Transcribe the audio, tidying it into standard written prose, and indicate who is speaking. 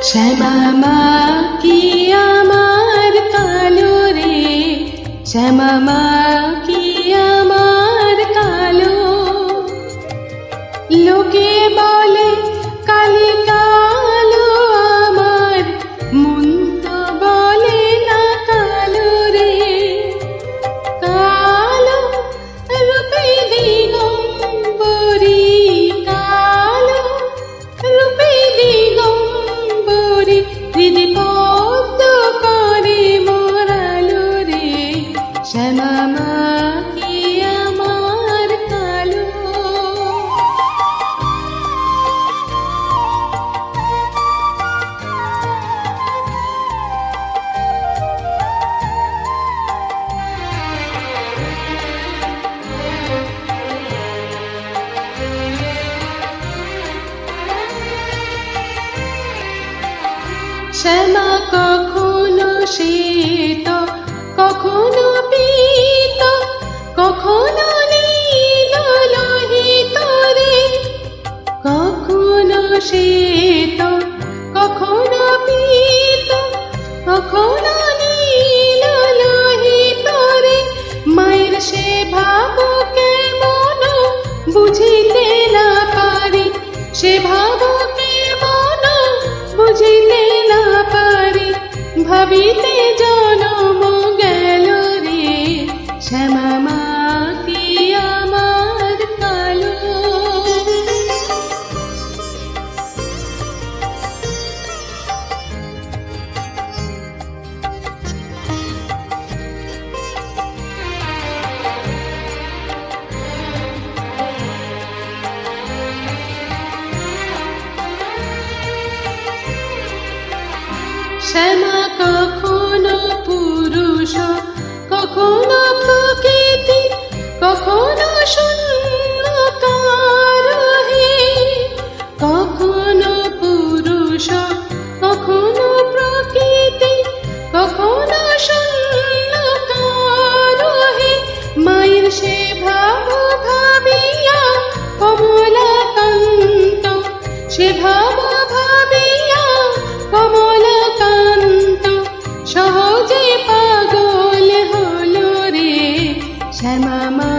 Speaker 1: শ্যামা মা কি আমার কালো রে, শ্যামা মা কি আমার কালো। লোকে বলে কালি কালো, আমার মন তো বলে না কালো রে। কালো রূপে দিগম্বরী, কালো রূপে দিগম্বরী, হৃদি পদ্ম করে মোরালো রে। শ্যামা মা কি আমার কালো। শ্যামা কখনো শ্বেত, কখনো পীত, কখনো নীল লোহিত রে। কখনো শ্বেত, কখনো পীত, কখনো নীল লোহিত রে। মায়ের সে ভাব কেমন বুঝিতে না পারি, সে ভাব কেমন বুঝিতে না পারি, ভাবিতে জনম গেল রে। শ্যামা মা কি আমার কালো। শ্যামা কখনো পুরুষ, কখনো প্রকৃতি, কখনো শূন্যকার হে। কখনো পুরুষ, কখনো প্রকৃতি, কখনো শূন্যকার হে। মায়ের সে ভাব ভাবিয়া কমলাকান্ত, সে ভাব ভাবিয়া কমলাকান্ত সহজে পাগল হলো রে। শ্যামা মা